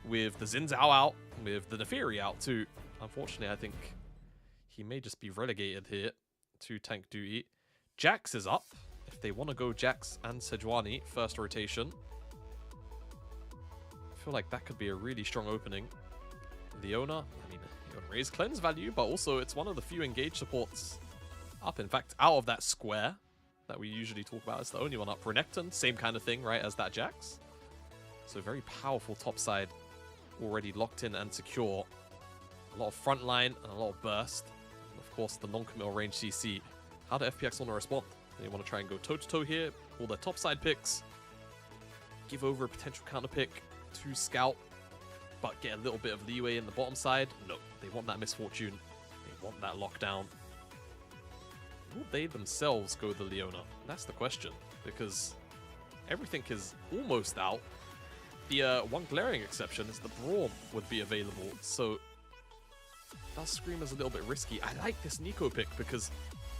with the Xin Zhao out, with the Neferi out too. Unfortunately, I think he may just be relegated here to tank duty. Jax is up. If they want to go Jax and Sejuani, first rotation. I feel like that could be a really strong opening. Leona, I mean, you're going to raise cleanse value, but also it's one of the few engage supports up. In fact, out of that square that we usually talk about, it's the only one up. Renekton, same kind of thing, right, as that Jax. So very powerful top side, already locked in and secure. A lot of front line and a lot of burst. And of course, the non-committal range CC. How do FPX want to respond? They want to try and go toe-to-toe here, pull their top side picks, give over a potential counter pick to Scout, but get a little bit of leeway in the bottom side. No, they want that misfortune. They want that lockdown. Will they themselves go the Leona? That's the question, because everything is almost out. The one glaring exception is the Braum would be available, so it does scream as a little bit risky. I like this Nico pick because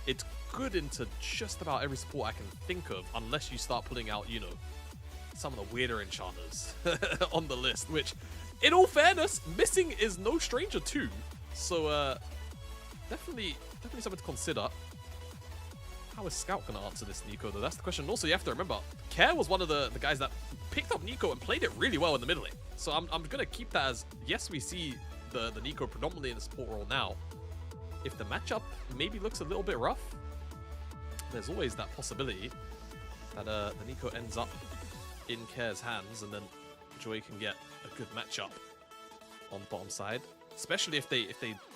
it's good into just about every support I can think of, unless you start pulling out, you know, some of the weirder enchanters on the list, which, in all fairness, missing is no stranger to. So, definitely something to consider. How is Scout going to answer this Nico, though? That's the question. Also, you have to remember, Care was one of the guys that picked up Nico and played it really well in the middle lane. So I'm going to keep that as, yes, we see the Nico predominantly in the support role now. If the matchup maybe looks a little bit rough, there's always that possibility that the Nico ends up in Care's hands, and then Jwei can get a good matchup on bottom side. Especially if they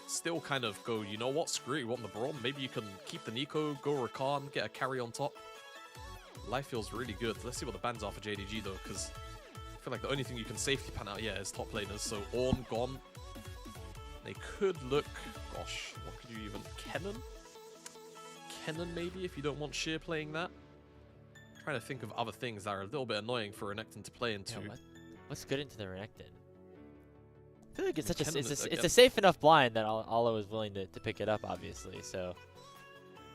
still kind of go, you know what, screw it, you want the Braum, maybe you can keep the Nico, go Rakan, get a carry on top. Life feels really good. Let's see what the bans are for JDG though, because I feel like the only thing you can safely pan out, yeah, is top laners. So Ornn gone. They could look, gosh, what could you even, Kennen maybe, if you don't want Sheer playing that. I'm trying to think of other things that are a little bit annoying for Renekton to play into. Yeah, what's good into the Renekton? I feel like it's it's a safe enough blind that Allo is willing to pick it up, obviously. So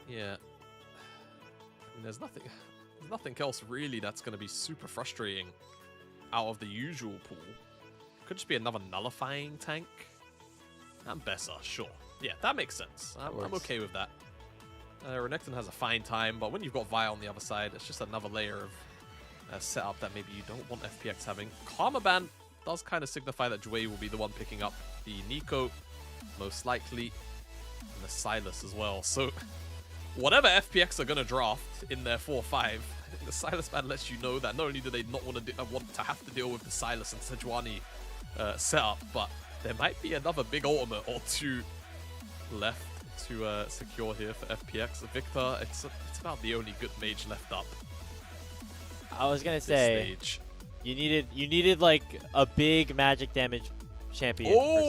yeah, I mean, there's nothing else really that's going to be super frustrating out of the usual pool. Could just be another nullifying tank. And Bessa, sure. Yeah, that makes sense. I'm okay with that. Renekton has a fine time, but when you've got Vi on the other side, it's just another layer of setup that maybe you don't want FPX having. Karma Ban does kind of signify that Jwei will be the one picking up the Nico, most likely, and the Sylas as well. So whatever FPX are going to draft in their 4-5, the Sylas ban lets you know that not only do they not want to have to deal with the Sylas and Sejuani setup, but there might be another big ultimate or two left to secure here for FPX. Victor, it's about the only good mage left up. I was gonna say you needed like a big magic damage champion for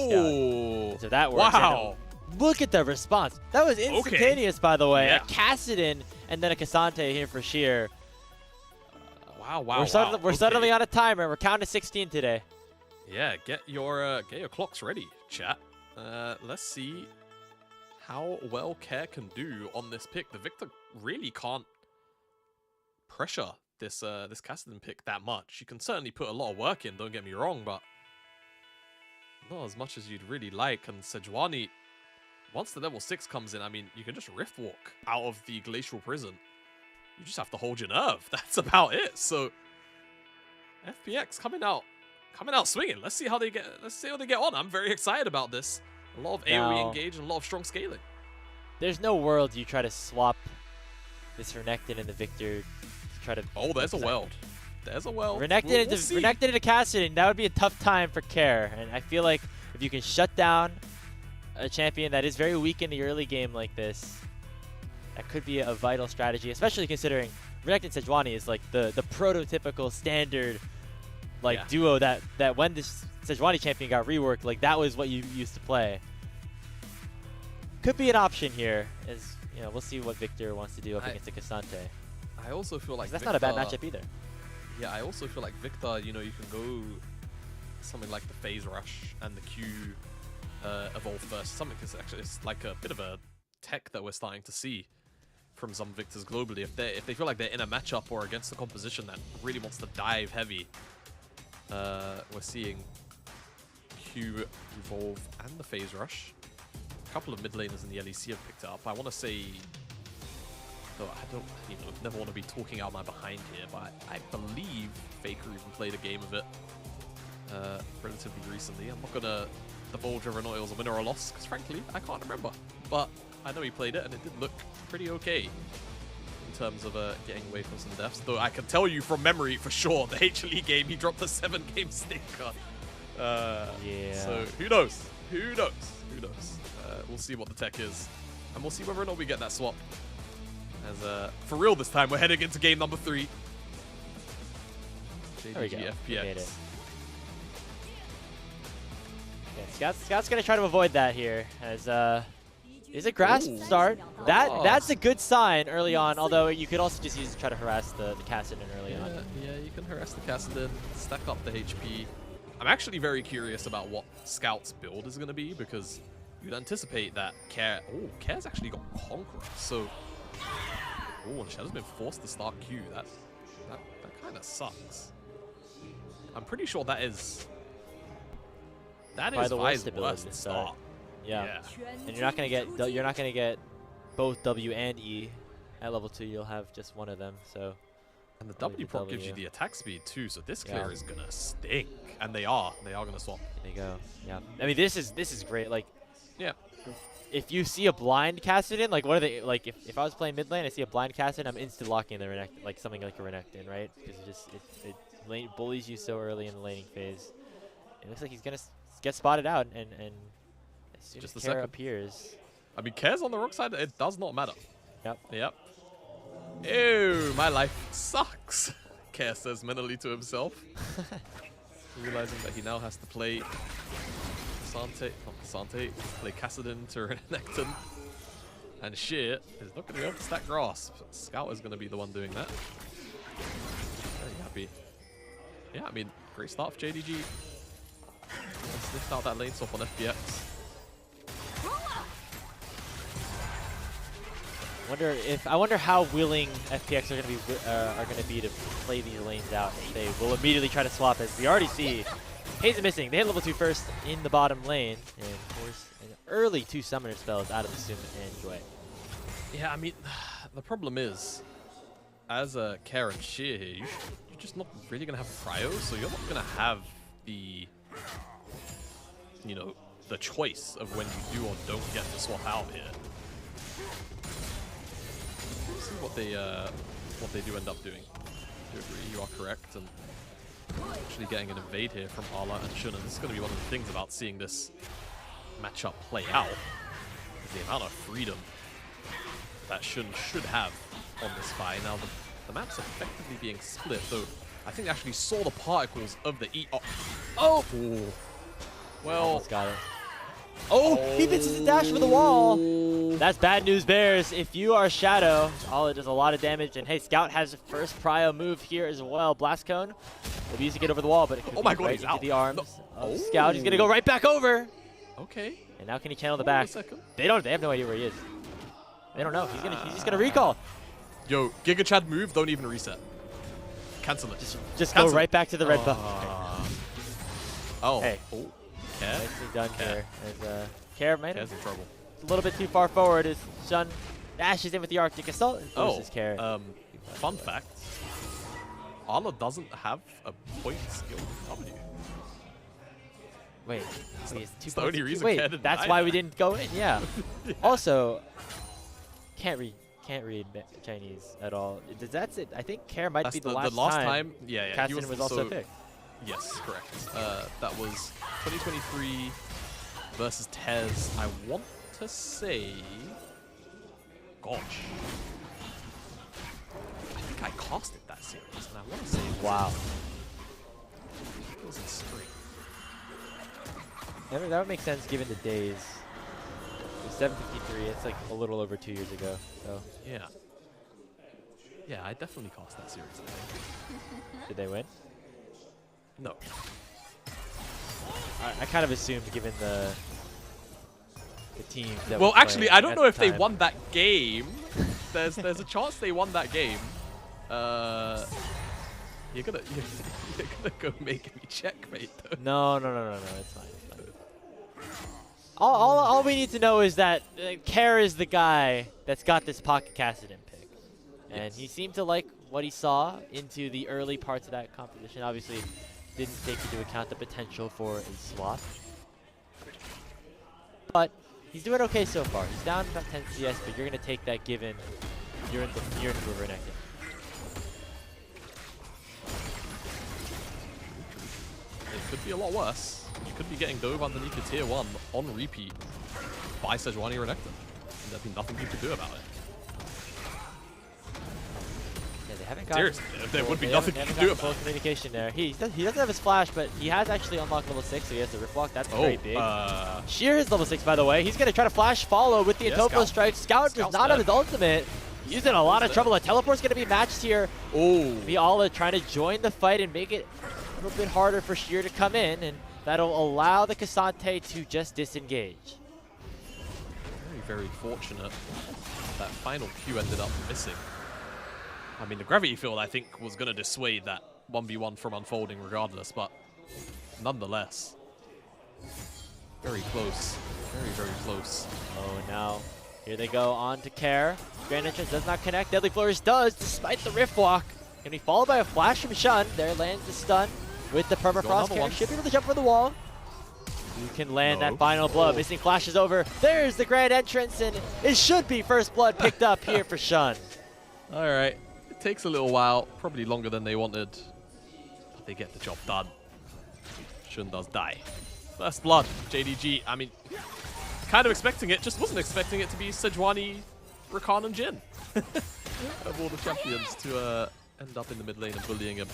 Scout. So that works. Wow. Look at the response. That was instantaneous, by the way. Yeah. A Kassadin and then a Cassante here for Sheer. Wow. We're suddenly on a timer. We're counting to 16 today. Yeah, get your clocks ready, chat. Let's see how well Care can do on this pick. The Victor really can't pressure this Kassadin pick that much. You can certainly put a lot of work in, don't get me wrong, but not as much as you'd really like. And Sejuani, once the level 6 comes in, I mean, you can just Rift Walk out of the Glacial Prison. You just have to hold your nerve. That's about it. So FPX coming out swinging. Let's see how they get on. I'm very excited about this. A lot of AoE engage and a lot of strong scaling. There's no world you try to swap this Renekton and the Victor to try to... Oh, there's a world. There's a world. Renekton into Kassadin, that would be a tough time for Care. And I feel like if you can shut down a champion that is very weak in the early game like this, that could be a vital strategy, especially considering Renekton Sejuani is like the prototypical standard duo that when this Sejuani champion got reworked, like that was what you used to play. Could be an option here, as you know, we'll see what Victor wants to do up against the Cassante. I also feel like that's not a bad matchup either. Yeah, I also feel like Victor, you know, you can go something like the Peyz Rush and the Q evolve first. Something is actually, it's like a bit of a tech that we're starting to see from some Victors globally. If they feel like they're in a matchup or against a composition that really wants to dive heavy, we're seeing Q, Revolve, and the Phase Rush. A couple of mid laners in the LEC have picked it up. I want to say, though I don't, never want to be talking out my behind here, but I believe Faker even played a game of it relatively recently. I'm not going to divulge whether or not it was a win or a loss, because frankly, I can't remember. But I know he played it, and it did look pretty okay in terms of getting away from some deaths. Though I can tell you from memory for sure, the HLE game, he dropped a 7-game stinker. Yeah. So who knows? Who knows? Who knows? We'll see what the tech is, and we'll see whether or not we get that swap. As for real this time, we're heading into game number 3. JDG FPX. Yeah, Scout's gonna try to avoid that here. As is a grasp start. That's a good sign early on. Although you could also just use to try to harass the Kassadin early on. Yeah, you can harass the Kassadin, stack up the HP. I'm actually very curious about what Scout's build is gonna be, because you'd anticipate that Care's actually got Conqueror. So, and Shadow's been forced to start Q. That kind of sucks. I'm pretty sure that is the Vi's worst start. Yeah. And you're not gonna get both W and E at level 2. You'll have just one of them. So. And the W proc gives you the attack speed too, so this clear is gonna stink. And they are gonna swap. There you go. Yeah. I mean, this is great. Like, yeah. If you see a blind Kassadin, like what are they like? If I was playing mid lane, I see a blind Kassadin, I'm instant locking the Renekton, like something like a Renekton, right? Because it bullies you so early in the laning phase. It looks like he's gonna get spotted out, and as soon as Care appears. I mean, Care's on the wrong side. It does not matter. Yep. Ew, my life sucks, Care says mentally to himself. Realizing that he now has to play play Kassadin to Renekton. And shit is not going to be able to stack Grasp. Scout is going to be the one doing that. Very happy. Yeah, I mean, great start for JDG. Sniffed out that lane swap on FPX. I wonder how willing FPX are going to be to play these lanes out. They will immediately try to swap, as we already see. Peyz is missing. They hit level 2 first in the bottom lane, and of course, an early 2 summoner spells out of the Sum and Jwei. Yeah, I mean, the problem is, as a Care and Sheer here, you're just not really gonna have prio, so you're not gonna have the, the choice of when you do or don't get to swap out here. See what they do end up doing. I do agree, you are correct, and actually getting an invade here from Arla and Shun, and this is going to be one of the things about seeing this matchup play out, is the amount of freedom that Shun should have on this fight. Now the map's effectively being split, though I think they actually saw the particles of the Oh! Well, almost got it. Oh, he misses the dash for the wall. That's bad news, Bears. If you are Shadow, Arla does a lot of damage, and hey, Scout has the first prio move here as well. Blast Cone. They'll be used to get over the wall, but it could be right into the arms of Scout. He's gonna go right back over. Okay. And now can he channel the back? They have no idea where he is. They don't know. He's just gonna recall. Yo, Giga Chad move, don't even reset. Cancel it. Just go right back to the red buff. Oh. Hey. Oh. Nicely done here. As Care made Care's in trouble. A little bit too far forward as Shun dashes in with the Arctic Assault and forces Care. Fun fact. Arla doesn't have a point skill W. Wait, it's the only reason. Wait, that's why we didn't go in. Yeah. Also, can't read Chinese at all. That's it. I think Care might be the last time. Yeah. Kassadin was also picked. Yes, correct. That was 2023 versus Peyz. I want to say, gosh, I think I casted that series, and I want to say, wow, it was in spring. That would make sense given the days. It was 753. It's like a little over 2 years ago. So yeah, I definitely cast that series. I think. Did they win? No. I kind of assumed, given the team. That well, actually, I don't know if they won that game. There's a chance they won that game. You're gonna go make me checkmate though. No, it's fine. All we need to know is that Care is the guy that's got this Pocket Kassadin pick. And Yes. he seemed to like what he saw into the early parts of that competition. Obviously, didn't take into account the potential for a swap. But he's doing okay so far. He's down about 10 CS, but you're going to take that given you're in the mover next. It could be a lot worse. You could be getting dove underneath your tier 1 on repeat by Sejuani Renekton. And there'd be nothing you could do about it. Yeah, they haven't got. Seriously, there would be nothing you could do about full it. communication there. He doesn't have his flash, but he has actually unlocked level 6, so he has the Rift Walk. That's very big. Sheer is level 6, by the way. He's going to try to flash follow with the Utopia Strike. Scout does not have his ultimate. He's in a lot of trouble. A teleport's going to be matched here. Oh. Viala trying to join the fight and make it a little bit harder for Sheer to come in, and that'll allow the K'Sante to just disengage. Very, very fortunate that final Q ended up missing. I mean, the gravity field, I think, was going to dissuade that 1v1 from unfolding regardless, but nonetheless, very close. Very, very close. Oh, now here they go on to Care. Grand Entrance does not connect. Deadly Flourish does, despite the Rift Walk. Can be followed by a flash from Shun. There lands the stun with the Permafrost. Care should be able to jump for the wall. You can land that final blow. Missing flashes over. There's the Grand Entrance, and it should be first blood picked up here for Shun. All right. It takes a little while, probably longer than they wanted, but they get the job done. Shun does die. First blood, JDG. I mean, kind of expecting it, just wasn't expecting it to be Sejuani, Rakan, and Jin. Of all the champions to end up in the mid lane and bullying him.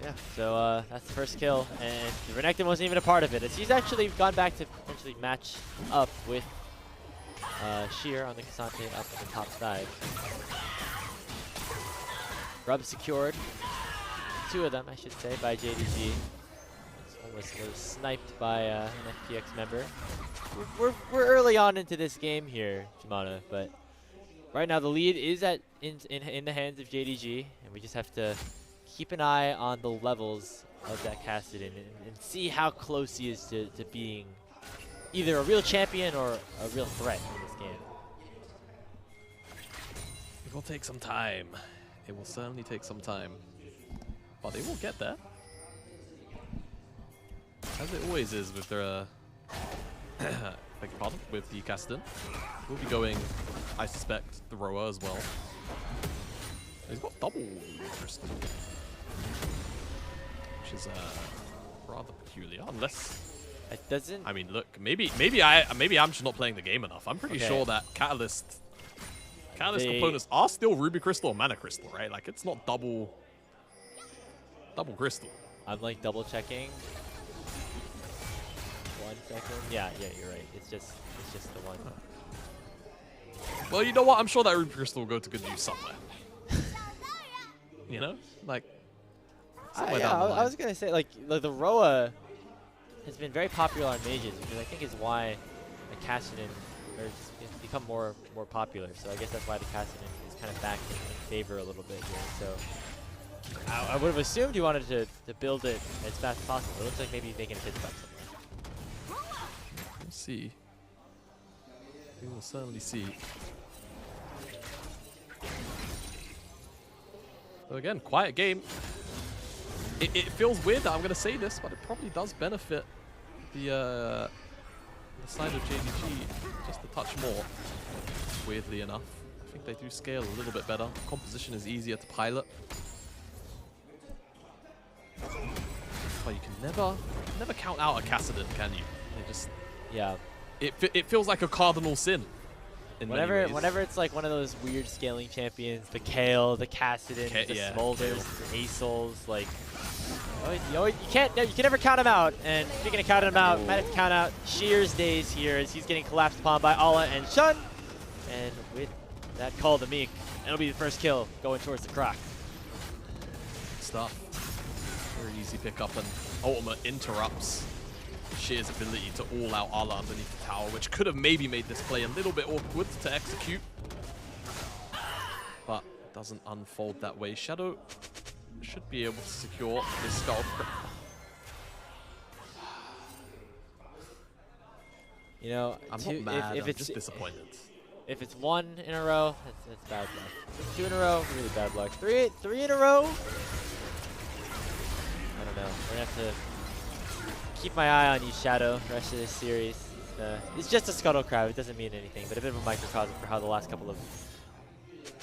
Yeah, so that's the first kill, and Renekton wasn't even a part of it, as he's actually gone back to potentially match up with Sheer on the K'Sante up on the top side. Grub secured. 2 of them, I should say, by JDG. Almost was sniped by an FPX member. We're early on into this game here, Jamada, but right now the lead is in the hands of JDG, and we just have to keep an eye on the levels of that Kassadin and see how close he is to being either a real champion or a real threat in this game. It will take some time. It will certainly take some time. But they will get there. As it always is with their, beg your pardon, with the Kassadin. We'll be going, I suspect, the Roa as well. He's got double crystal. Which is rather peculiar, unless it doesn't. I mean, look, maybe I'm just not playing the game enough. I'm pretty sure that Catalyst components are still Ruby Crystal or Mana Crystal, right? Like it's not double crystal. I'm like double checking. 1 second. Yeah, you're right. It's just the one. Well, you know what? I'm sure that Ruby Crystal will go to good use somewhere. You know, like. I was gonna say like the Roa has been very popular on mages, because I think is why the Kassadin has become more popular. So I guess that's why the Kassadin is kind of back in favor a little bit here. So I would have assumed you wanted to build it as fast as possible. It looks like maybe he's making a pit stop somewhere. We'll see. We will certainly see. So again, quiet game. It feels weird that I'm going to say this, but it probably does benefit the side of JDG just a touch more, weirdly enough. I think they do scale a little bit better. Composition is easier to pilot. But you can never count out a Kassadin, can you? They just... Yeah. It feels like a cardinal sin. Whenever it's like one of those weird scaling champions, the Kale, the Kassadin, the Smolders, the Asols, like you can never count him out. And speaking of counting him out, might have to count out Sheer's days here as he's getting collapsed upon by Allah and Shun. And with that call to Meek, it'll be the first kill going towards the Croc. Stuff. Very easy pickup, and ultimate interrupts Sheer's ability to all-out Allah underneath the tower, which could have maybe made this play a little bit awkward to execute. But doesn't unfold that way. Shadow should be able to secure this skull. You know, I'm not mad, I'm just disappointed. If it's 1 in a row, that's bad luck. 2 in a row, really bad luck. 3 in a row? I don't know. We're gonna have to keep my eye on you, Shadow, the rest of this series. It's just a scuttle crowd, it doesn't mean anything, but a bit of a microcosm for how the last couple of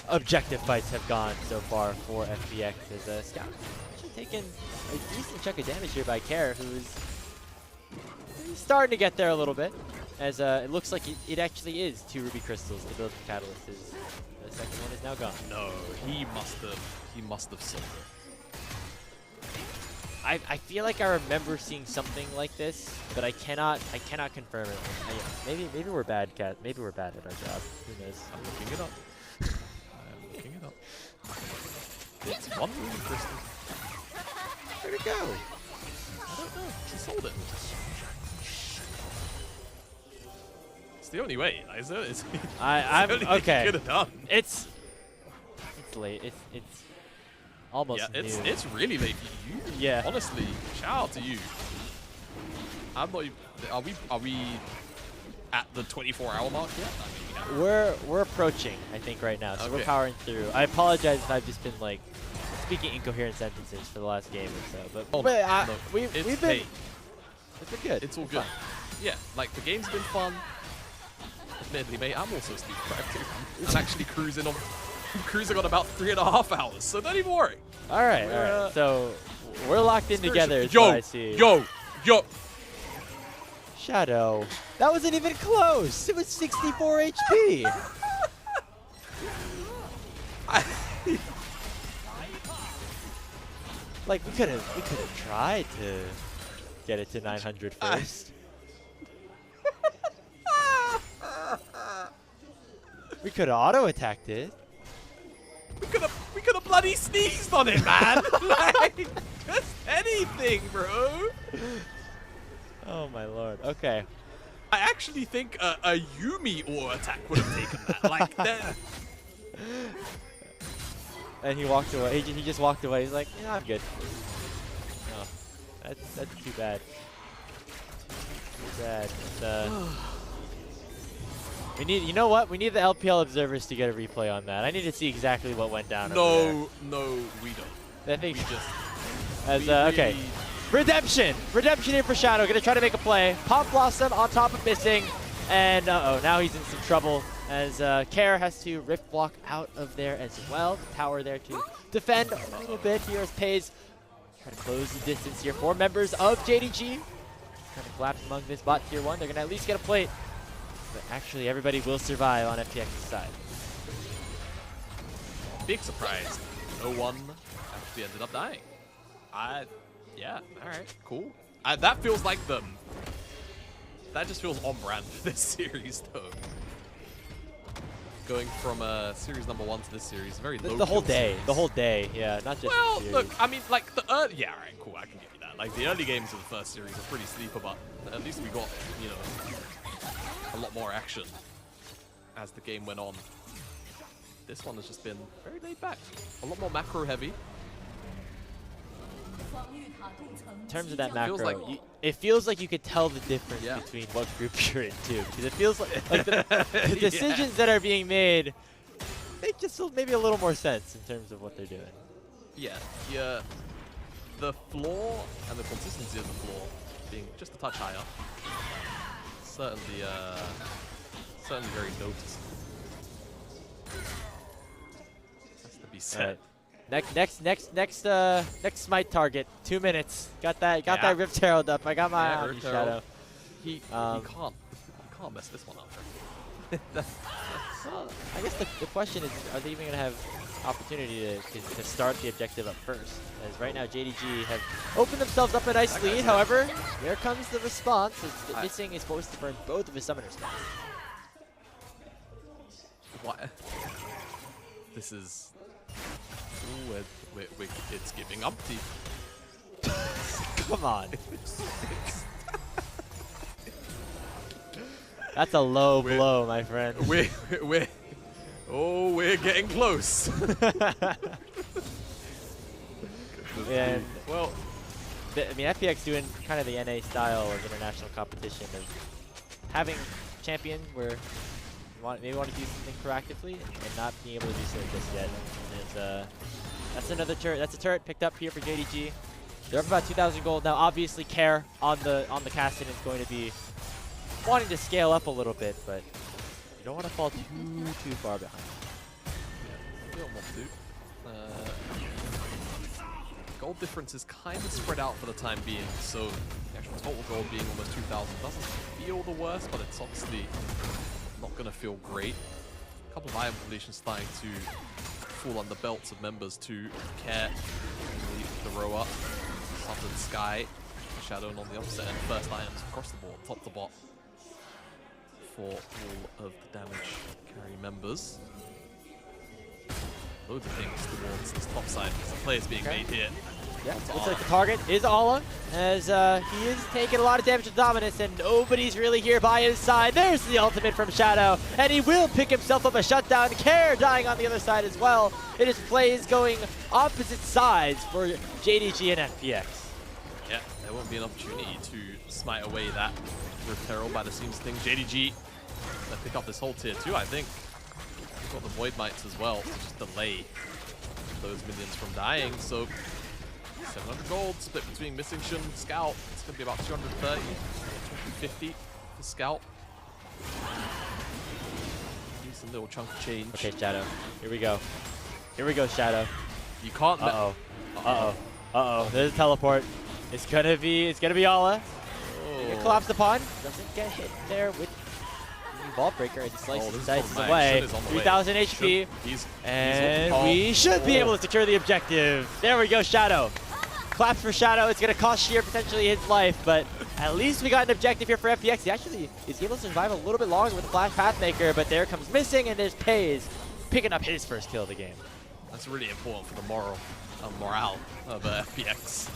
objective fights have gone so far for FPX. As Scout actually taken a decent chunk of damage here by Care, who's starting to get there a little bit. As it looks like it actually is 2 ruby crystals to build the catalyst. The second one is now gone. No, he must have sold it. I feel like I remember seeing something like this, but I cannot confirm it. Maybe we're bad, Cat. Maybe we're bad at our job. Who knows? I'm looking it up. I'm looking it up. It's 1 ruby crystal. Where'd it go? I don't know. He sold it. It's the only way, Liza. I'm okay. Could have done. It's late. It's almost yeah. noon. It's really late for you. Yeah. Honestly, shout out to you. I'm not. Are we at the 24-hour mark yet? I mean, We're approaching, I think, right now. So okay. we're powering through. I apologize if I've just been like speaking incoherent sentences for the last game or so, but no, we've been. It's been good. It's all good. Fun. Yeah, like the game's been fun. Admittedly, mate, I'm also sleep deprived too. I'm actually cruising on about 3.5 hours, so don't even worry. All right. So we're locked in together. Is Yo, what I see. yo. Shadow. That wasn't even close. It was 64 HP. Like we could have tried to get it to 900 first. We could have auto-attacked it. We could have bloody sneezed on it, man. Like, just anything, bro. Oh my lord. Okay. I actually think a Yumi auto attack would have taken that. Like that. And he walked away. He just walked away. He's like, yeah, I'm good. Oh, that's too bad. Too bad. We need, you know what? We need the LPL observers to get a replay on that. I need to see exactly what went down. No, we don't. I think we just. Okay. Redemption here for Shadow. Gonna try to make a play. Pop Blossom on top of missing, and now he's in some trouble as Care has to rift block out of there as well. The tower there to defend a little bit. Here's Peyz trying to close the distance here. 4 members of JDG trying to collapse among this bot tier 1. They're gonna at least get a plate. But actually, everybody will survive on FPX's side. Big surprise. No one actually ended up dying. Yeah, alright, cool. That feels like that just feels on brand for this series, though. Going from series number 1 to this series, very low. The whole day. The whole day, yeah, not just well, the series. look, I mean, like, yeah, alright, cool, I can give you that. Like, the early games of the first series are pretty sleeper, but at least we got, you know, a lot more action as the game went on. This one has just been very laid back. A lot more macro heavy. In terms of that macro, it feels like you could tell the difference between what group you're in too. Because it feels like the decisions that are being made make just maybe a little more sense in terms of what they're doing. Yeah. The floor and the consistency of the floor being just a touch higher. Certainly very noticeable. Has to be said. Next smite target. 2 minutes. Got that Rift Herald up. I got my eye on you, Shadow. He can't mess this one up. Well, I guess the question is, are they even gonna have opportunity to start the objective up first? As right now JDG have opened themselves up a nice lead. However, here comes the response as the Missing is forced to burn both of his summoner spells. What? This is. Ooh, it's giving umpty. Come on. That's a low blow, my friend. Oh, we're getting close. And well, I mean, FPX doing kind of the NA style of international competition of having champion where you maybe want to do something proactively and not being able to do so just yet. And that's another turret. That's a turret picked up here for JDG. They're up about 2,000 gold now. Obviously, Care on the Cassidy is going to be wanting to scale up a little bit, but you don't want to fall too far behind. Yeah, you don't want to. Gold difference is kind of spread out for the time being, so the actual total gold being almost 2,000 doesn't feel the worst, but it's obviously not going to feel great. A couple of item completions starting to fall on the belts of members to Care. The row up, up to the sky, Shadow on the opposite end. First items across the board, top to bot, for all of the damage carry members. Loads of things towards this top side because the play is being made here. Yeah, looks like the target is Ala, as he is taking a lot of damage to Dominus, and nobody's really here by his side. There's the ultimate from Shadow, and he will pick himself up a shutdown. Care dying on the other side as well. It is plays going opposite sides for JDG and FPX. Yeah, there won't be an opportunity to smite away that Rift Herald by the seams of things. JDG, they pick up this whole tier 2, I think. We've got the Void Mites as well to just delay those minions from dying. So 700 gold split between Missing Shun and Scout. It's going to be about 230, 250 for Scout. Decent little chunk of change. Okay, Shadow. Here we go. Here we go, Shadow. You can't. There's a teleport. It's gonna be Ala. Get collapsed upon. Doesn't get hit there with the Vault Breaker, and he slices away. 3,000 HP. And we should be able to secure the objective. There we go, Shadow. Claps for Shadow. It's going to cost Sheer potentially his life, but at least we got an objective here for FPX. He actually is able to survive a little bit longer with the Flash Pathmaker, but there comes Missing, and there's Peyz picking up his first kill of the game. That's really important for the morale of FPX.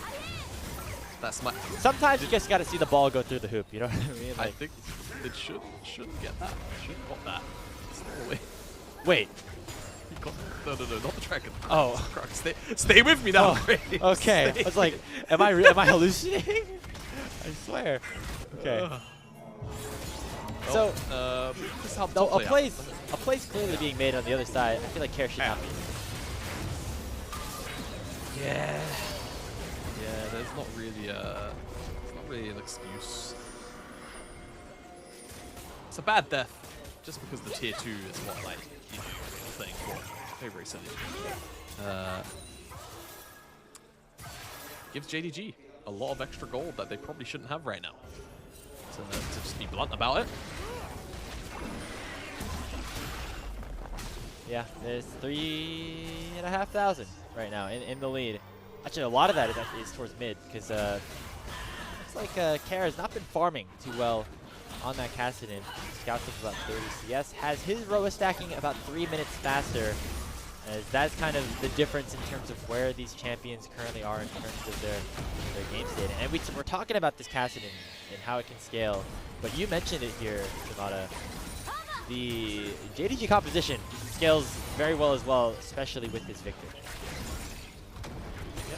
That's my. Sometimes you just got to see the ball go through the hoop. You know what I mean? Like, I think it should get that. Should have got that. Wait. No, not the dragon. Oh, stay with me now. Oh, okay. I was like, am I hallucinating? I swear. Okay. So, this is how a play's clearly being made on the other side. I feel like Care should not be. Yeah. Yeah, there's not really an excuse. It's a bad death, just because the tier 2 is what like you're playing for. Very silly. Gives JDG a lot of extra gold that they probably shouldn't have right now. To just be blunt about it. Yeah, there's 3,500 right now in the lead. Actually, a lot of that is towards mid, because looks like Care has not been farming too well on that Cassidy. Scouts up about 30 CS, has his Roa stacking about 3 minutes faster. As that's kind of the difference in terms of where these champions currently are in terms of their game state. And we're talking about this Cassidy and how it can scale, but you mentioned it here, Jamada. The JDG composition scales very well as well, especially with this Victor. Yeah,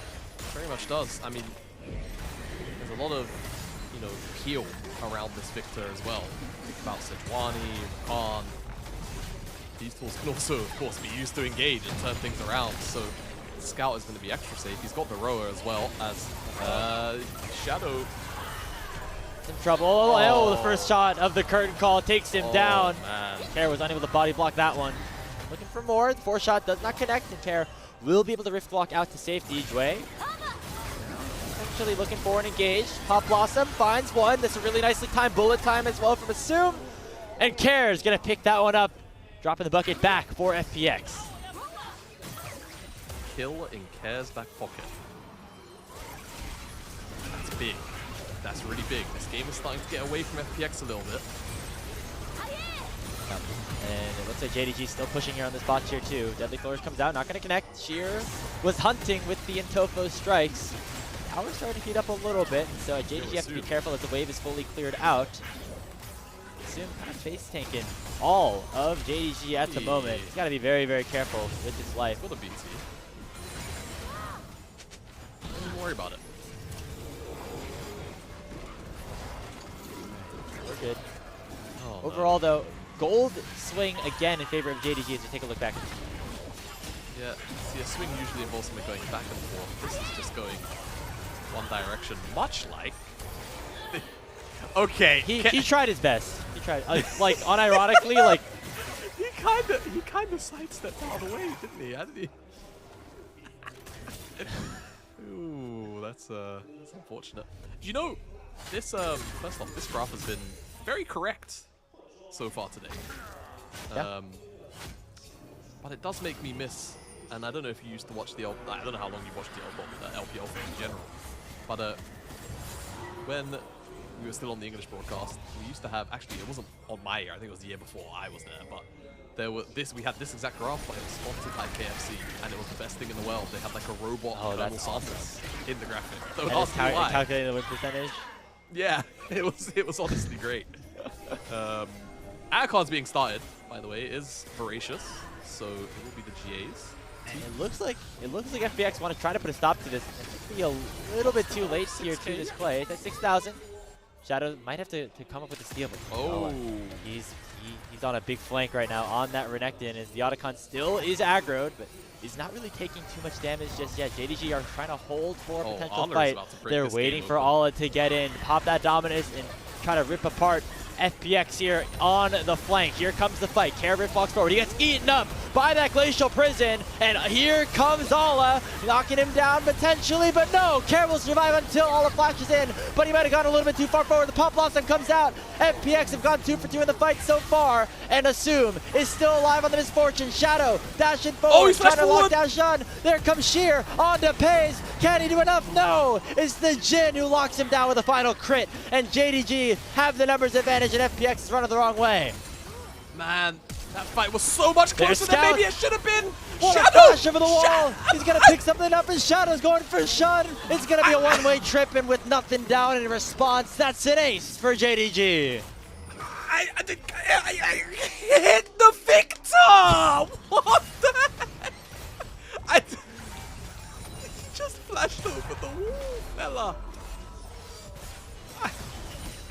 very much does. I mean, there's a lot of, peel around this Victor as well. Think about Sejuani, Khan. These tools can also, of course, be used to engage and turn things around. So Scout is going to be extra safe. He's got the Roa as well as Shadow. In trouble. Oh, the first shot of the curtain call takes him down. Man. Care was unable to body block that one. Looking for more. The 4-shot does not connect, and Care will be able to rift block out to safety. Jwei actually looking for an engage. Pop Blossom finds one. That's a really nicely timed bullet time as well from Assume. And Care is going to pick that one up, dropping the bucket back for FPX. Kill in Care's back pocket. That's big. That's really big. This game is starting to get away from FPX a little bit. And it looks like JDG still pushing here on this bot tier 2. Deadly Flourish comes out, not going to connect. Sheer was hunting with the Intofo strikes. Tower's starting to heat up a little bit, so JDG have to be careful as the wave is fully cleared out. assume kind of face tanking all of JDG at the moment. He's got to be very, very careful with his life. With a BT. Don't even worry about it. We're good. Oh, Overall, though, gold swing again in favor of JDG as we take a look back. Yeah, see, a swing usually involves something going back and forth. This is just going one direction, much like... Okay. He tried his best. He tried, like, unironically, like... He kind of sidestepped out of the way, didn't he? Hadn't he? Ooh, that's unfortunate. You know, this first off, this graph has been very correct so far today. Yeah. But it does make me miss, and I don't know if you used to watch the I don't know how long you watched the LPL in general, but when we were still on the English broadcast, we used to have, actually it wasn't on my year, I think it was the year before I was there, but we had this exact graph, but it was sponsored by KFC, and it was the best thing in the world. They had like a robot Colonel Sanders in the graphic. So and it's calculating the win percentage? Yeah, it was honestly great. Aircon's being started, by the way, is voracious, so it will be the GAs. And it looks like FPX want to try to put a stop to this. It might be a little bit too late here to this play. It's at 6,000. Shadow might have to come up with a steal. Oh, he's on a big flank right now on that Renekton, as the Otacon still is aggroed, but he's not really taking too much damage just yet. JDG are trying to hold for a potential fight. They're waiting for Ala to get in, pop that dominance, and try to rip apart FPX here on the flank. Here comes the fight. Carrot walks forward. He gets eaten up by that Glacial Prison, and here comes Ala, knocking him down potentially, but no, Care will survive until Ala flashes in, but he might have gone a little bit too far forward. The pop blossom comes out. FPX have gone 2 for 2 in the fight so far, and Assume is still alive on the Misfortune. Shadow dashing forward, trying to lock down Shun. There comes Sheer onto Peyz. Can he do enough? No! It's the Jin who locks him down with a final crit, and JDG have the numbers advantage, and FPX is running the wrong way. Man, that fight was so much closer than maybe it should have been. What a dash over the wall. He's going to pick something up, and Shadow's going for Shun. It's going to be a one-way trip, and with nothing down in response, that's an ace for JDG. I hit the victor! What the heck? He just flashed over the wall, fella.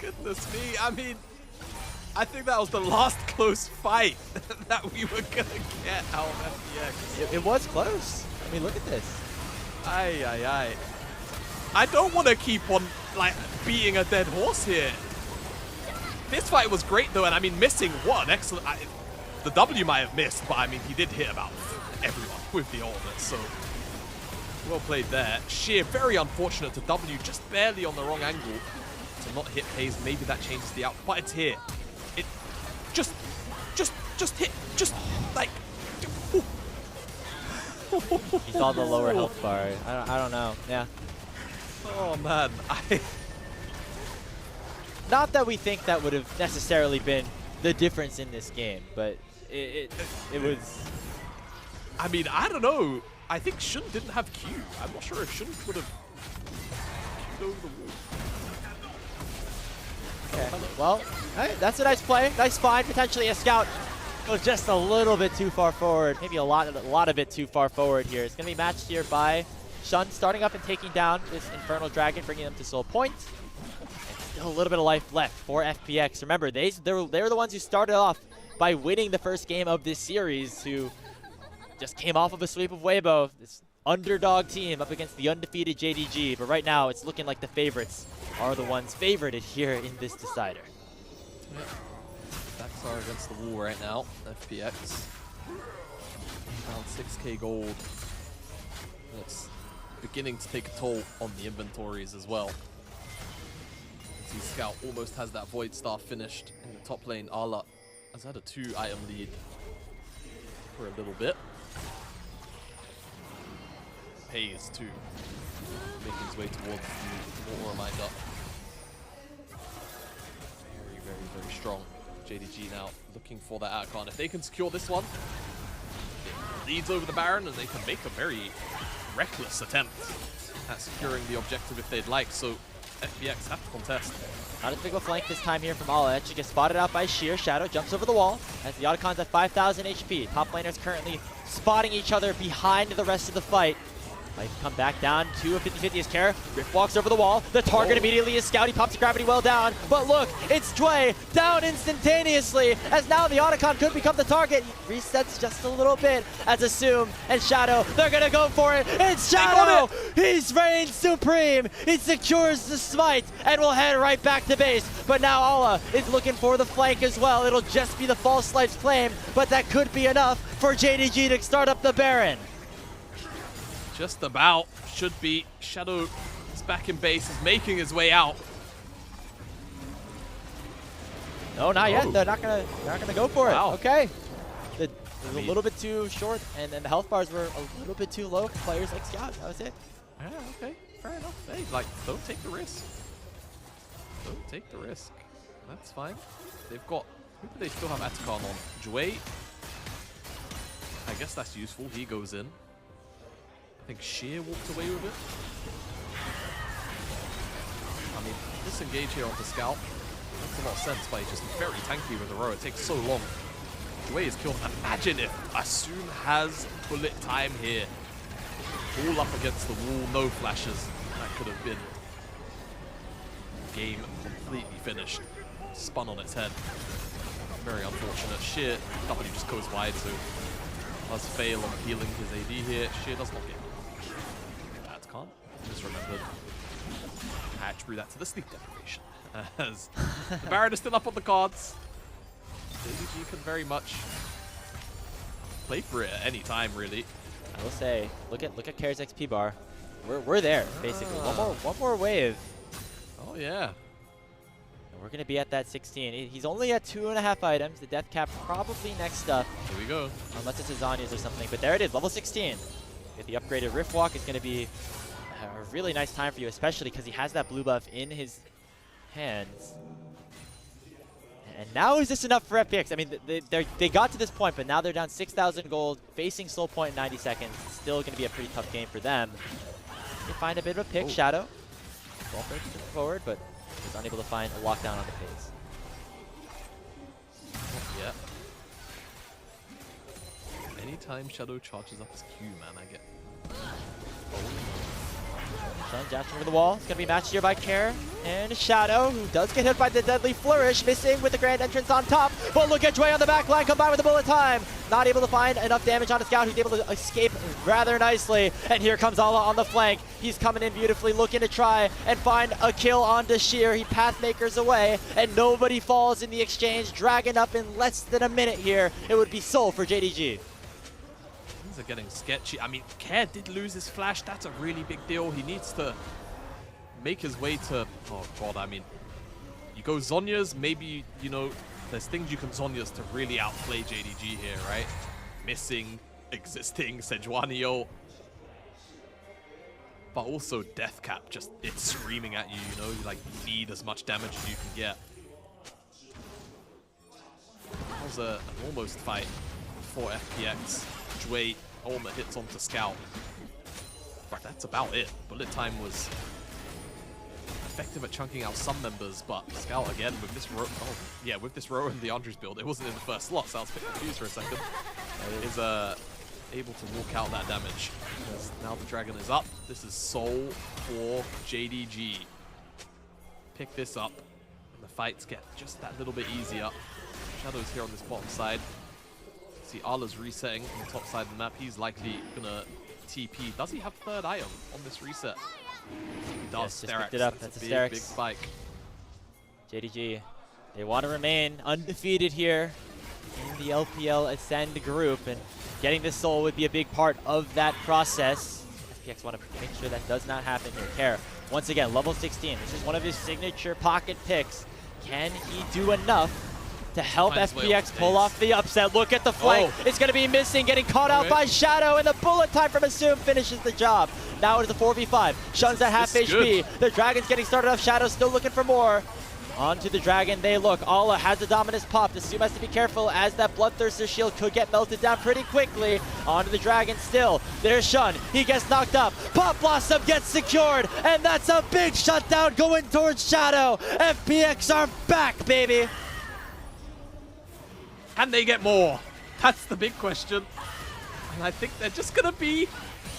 Goodness me, I mean, I think that was the last close fight that we were going to get out of FPX. It was close. I mean, look at this. Aye. I don't want to keep on, like, beating a dead horse here. This fight was great, though, and I mean, missing one, excellent. The W might have missed, but I mean, he did hit about everyone with the ultimate, so well played there. Sheer, very unfortunate to W, just barely on the wrong angle to not hit Peyz. Maybe that changes the outcome, but it's here. It just hit, just like. He's on the lower health bar. I don't know. Yeah. Oh man. Not that we think that would have necessarily been the difference in this game, but it was. I mean, I don't know. I think Shun didn't have Q. I'm not sure if Shun would have Q'd over the wall. Okay. Well, right, that's a nice play. Nice find. Potentially a scout goes just a little bit too far forward. Maybe a lot of it too far forward here. It's going to be matched here by Shun starting up and taking down this Infernal Dragon, bringing them to soul point. Still a little bit of life left for FPX. Remember, they were the ones who started off by winning the first game of this series, who just came off of a sweep of Weibo. This underdog team up against the undefeated JDG. But right now, it's looking like the favorites are the ones favorited here in this decider. Yep. Backs are against the wall right now. FPX. Around 6k gold. It's beginning to take a toll on the inventories as well. Scout almost has that Void Star finished in the top lane. Ala has had a 2-item lead for a little bit. Peyz too, making his way towards the Aura Minder. Very strong. JDG now looking for that outcon. If they can secure this one, it leads over the Baron, and they can make a very reckless attempt at securing the objective if they'd like. So FPX have to contest. Not as big of a flank this time here from Ala. Actually gets spotted out by Sheer. Shadow jumps over the wall as the Otacon's at 5,000 HP. Top laners currently spotting each other behind the rest of the fight. Might come back down to a 50-50 as Care. Rift walks over the wall. The target immediately is Scout. He pops the gravity well down. But look, it's Jwei down instantaneously as now the Otacon could become the target. He resets just a little bit as Assume and Shadow. They're going to go for it. It's Shadow. He's reigned supreme. He secures the smite and will head right back to base. But now Ala is looking for the flank as well. It'll just be the false life's claim, but that could be enough for JDG to start up the Baron. Just about. Should be. Shadow is back in base, is making his way out. No, not yet. They're not gonna go for it. Wow. Okay. It was a little bit too short, and then the health bars were a little bit too low for players like Scout. That was it. Yeah, okay. Fair enough. Hey, like, don't take the risk. Don't take the risk. That's fine. They've got... Who do they still have Atacon on? Jwei. I guess that's useful. He goes in. I think Sheer walked away with it. I mean, disengage here onto Scout makes a lot of sense, but he's just very tanky with the row. It takes so long. Jwei is killed. Imagine if Assume has bullet time here. All up against the wall, no flashes. That could have been game completely finished. Spun on its head. Very unfortunate. Sheer W just goes wide, so does fail on healing his AD here. Sheer does not get Atacon. Just remembered. I attribute that to the sleep deprivation. As the Baron is still up on the cards. JDG can very much play for it at any time, really. I will say, look at Care's XP bar. We're there, basically. One more wave. Oh yeah. We're going to be at that 16. He's only at 2.5 items. The death cap probably next up. Here we go. Unless it's his Zanya's or something. But there it is, level 16. Get the upgraded Rift Walk. Is going to be a really nice time for you, especially because he has that blue buff in his hands. And now is this enough for FPX? I mean, they got to this point, but now they're down 6,000 gold, facing Soul Point in 90 seconds. It's still going to be a pretty tough game for them. They find a bit of a pick, Shadow. Well forward, but was unable to find a lockdown on the Peyz. Yeah. Anytime Shadow charges up his Q, man, I get... Shun jabs over the wall. It's going to be matched here by Care and Shadow, who does get hit by the deadly flourish, missing with the grand entrance on top. But look at Jwei on the back line, combined with the bullet time. Not able to find enough damage on a Scout, who's able to escape rather nicely. And here comes Ala on the flank. He's coming in beautifully, looking to try and find a kill onto Sheer. He pathmakers away, and nobody falls in the exchange. Dragon up in less than a minute here. It would be Soul for JDG. Things are getting sketchy. I mean, Care did lose his flash. That's a really big deal. He needs to make his way to... Oh, God, I mean... You go Zhonya's, maybe, you know, there's things you can Zhonya's to really outplay JDG here, right? Missing, existing, Sejuani. But also Death Cap, just, it's screaming at you, you know? You, like, need as much damage as you can get. That was an almost fight for FPX. Jwei ultimate hits onto Scout. But that's about it. Bullet time was effective at chunking out some members, but Scout again with this row. Oh, yeah, with this row and the Andrews build, it wasn't in the first slot, so I was a bit confused for a second. Is able to walk out that damage. Because now the dragon is up. This is Soul for JDG. Pick this up, and the fights get just that little bit easier. Shadow's here on this bottom side. See Ala's resetting on the top side of the map. He's likely gonna TP. Does he have third item on this reset? He does. Yes, just picked it up. That's a big spike. JDG, they want to remain undefeated here in the LPL Ascend group, and getting this soul would be a big part of that process. FPX want to make sure that does not happen here. Care, once again, level 16. This is one of his signature pocket picks. Can he do enough to help FPX pull off the upset? Look at the flank. It's going to be missing, getting caught out by Shadow, and the bullet time from Assume finishes the job. Now it is a 4v5. Shun's at half HP. The Dragon's getting started off. Shadow still looking for more. Onto the Dragon they look. Ala has the Dominus pop. The Zoom has to be careful as that Bloodthirster shield could get melted down pretty quickly. Onto the Dragon still. There's Shun. He gets knocked up. Pop Blossom gets secured. And that's a big shutdown going towards Shadow. FPX are back, baby. Can they get more? That's the big question. And I think they're just going to be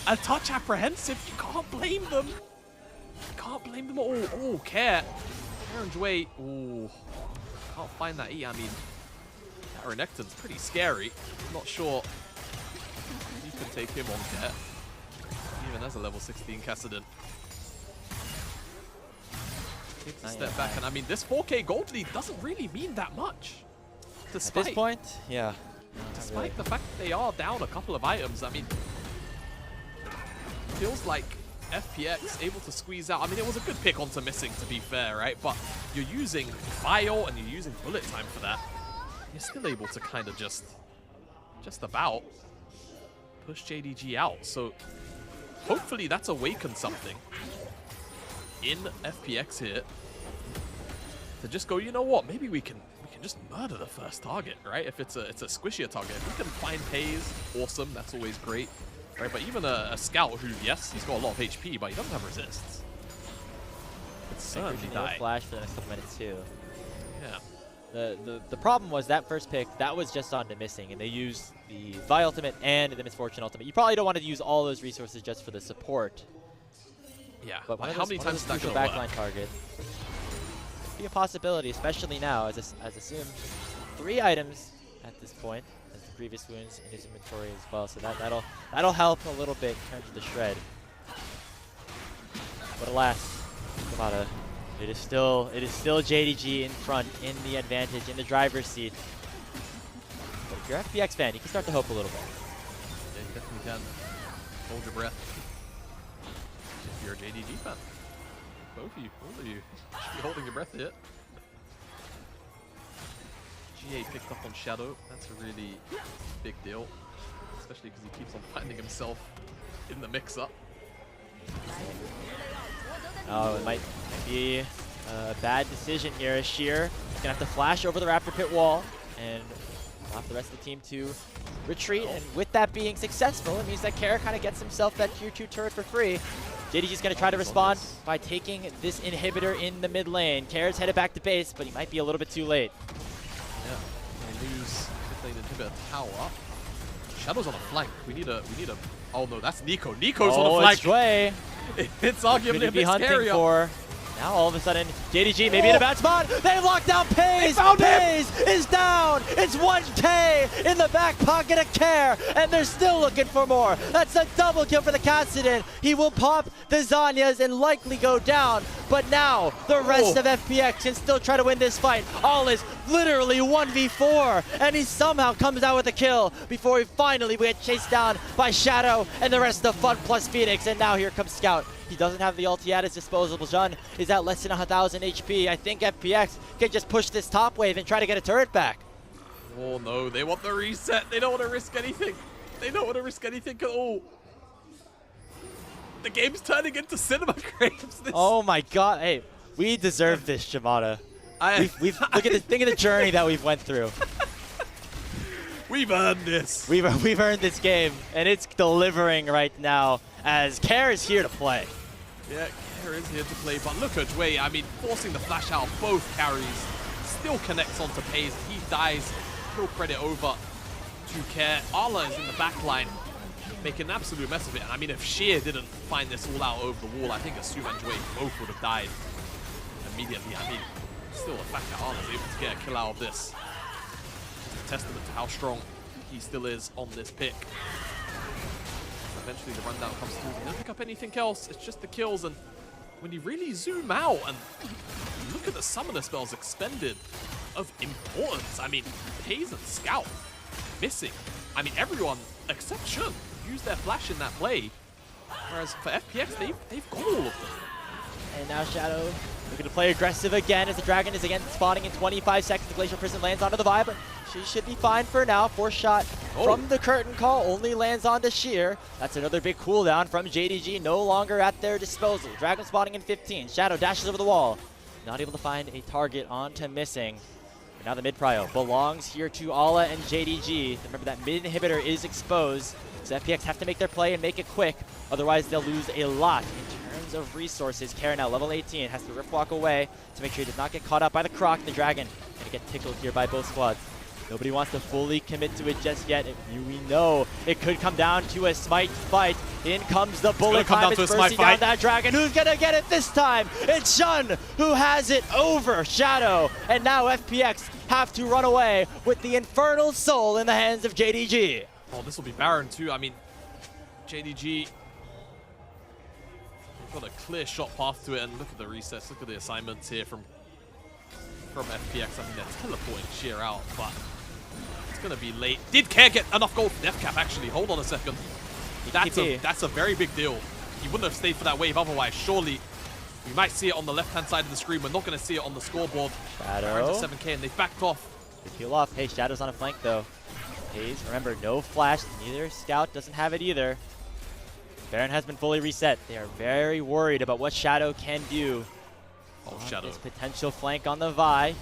a touch apprehensive. You can't blame them. You can't blame them at all. Oh, Care and Jwei. Oh, can't find that E. I mean, that Renekton's pretty scary. Not sure you can take him on Care. Even as a level 16 Kassadin. Takes a step back. And I mean, this 4K gold lead doesn't really mean that much. Despite, at this point, yeah. Despite the fact that they are down a couple of items, I mean, feels like FPX able to squeeze out. I mean, it was a good pick onto missing, to be fair, right? But you're using Bio and you're using bullet time for that. You're still able to kind of just about push JDG out. So hopefully that's awakened something in FPX here to just go, you know what? Maybe we can just murder the first target, right? If it's a squishier target, if we can find Peyz, awesome. That's always great. Right, but even a scout who, yes, he's got a lot of HP, but he doesn't have resists. It's certainly die. Flash for the next couple minutes too. Yeah. The problem was that first pick, that was just on the missing, and they used the Vi ultimate and the Misfortune ultimate. You probably don't want to use all those resources just for the support. Yeah. But how many times is that going to backline work? target be a possibility, especially now, as assumed 3 items at this point. The previous wounds in his inventory as well, so that'll help a little bit in terms of the shred. But alas, Jamada, it is still JDG in front, in the advantage, in the driver's seat. But if you're an FPX fan, you can start to hope a little bit. Yeah, you definitely can. Hold your breath. If you're a JDG fan, both of you, all of you, should be holding your breath here. GA picked up on Shadow. That's a really big deal, especially because he keeps on finding himself in the mix-up. Oh, it might be a bad decision here as Sheer is going to have to flash over the Raptor Pit wall and allow the rest of the team to retreat. And with that being successful, it means that Kara kind of gets himself that tier 2 turret for free. JDG's going to try to respond by taking this inhibitor in the mid lane. Kara's headed back to base, but he might be a little bit too late. Yeah, they lose mid lane inhibitor tower. Shadow's on a flank. We need a. Oh no, that's Nico. Nico's on a flank. It's Jwei. It's arguably a bit hunting for. Now all of a sudden, JDG maybe in a bad spot. They've locked down Peyz. Peyz is down. It's 1K in the back pocket of Care, and they're still looking for more. That's a double kill for the Kassadin. He will pop the Zanyas and likely go down. But now the rest of FPX can still try to win this fight. All is literally 1v4, and he somehow comes out with a kill before he finally gets chased down by Shadow and the rest of FunPlus Phoenix. And now here comes Scout. He doesn't have the ulti at his disposal. Jun is at less than 1,000 HP. I think FPX can just push this top wave and try to get a turret back. Oh no, they want the reset. They don't want to risk anything. They don't want to risk anything at all. The game's turning into cinema graves. Oh my god. Hey, we deserve this, Jamada. Look at think of the journey that we've went through. We've earned this. We've earned this game, and it's delivering right now as Care is here to play. Yeah, Care is here to play, but look at Jwei. I mean, forcing the flash out of both carries. Still connects onto Peyz. He dies. Kill credit over to Care. Arla is in the back line, making an absolute mess of it. And I mean, if Sheer didn't find this all out over the wall, I think Assume and Jwei both would have died immediately. I mean, still the fact that Arla's able to get a kill out of this. Just a testament to how strong he still is on this pick. Eventually the rundown comes through. They don't pick up anything else. It's just the kills. And when you really zoom out and look at the summoner spells expended of importance, I mean, Peyz and Scout missing. I mean, everyone except Shun used their flash in that play. Whereas for FPX, they've got all of them. And now Shadow looking to play aggressive again as the Dragon is again spawning in 25 seconds. The Glacial Prison lands onto the Vibe, but she should be fine for now. Force shot from the curtain call only lands onto Sheer. That's another big cooldown from JDG, no longer at their disposal. Dragon spawning in 15. Shadow dashes over the wall. not able to find a target onto missing. And now the mid prio belongs here to Ala and JDG. Remember that mid inhibitor is exposed, so FPX have to make their play and make it quick. Otherwise, they'll lose a lot in terms of resources. Kara now level 18 has to rip walk away to make sure he does not get caught up by the Croc. The Dragon gonna get tickled here by both squads. Nobody wants to fully commit to it just yet. We know it could come down to a smite fight. In comes the bullet time. It's bursting down that Dragon. Who's gonna get it this time? It's Shun who has it over Shadow. And now FPX have to run away with the Infernal Soul in the hands of JDG. Oh, this will be Baron too. I mean, JDG got a clear shot path to it, and look at the resets. Look at the assignments here from FPX. I mean, they're teleporting Sheer out, but it's going to be late. Did Care get enough gold for Death Cap, actually? Hold on a second. That's a very big deal. He wouldn't have stayed for that wave otherwise. Surely, we might see it on the left-hand side of the screen. We're not going to see it on the scoreboard. Shadow. 7K, and they backed off. They peel off. Hey, Shadow's on a flank, though. Peyz, remember, no flash. Neither Scout doesn't have it either. Baron has been fully reset. They are very worried about what Shadow can do. Oh, Shadow. This potential flank on the Vi.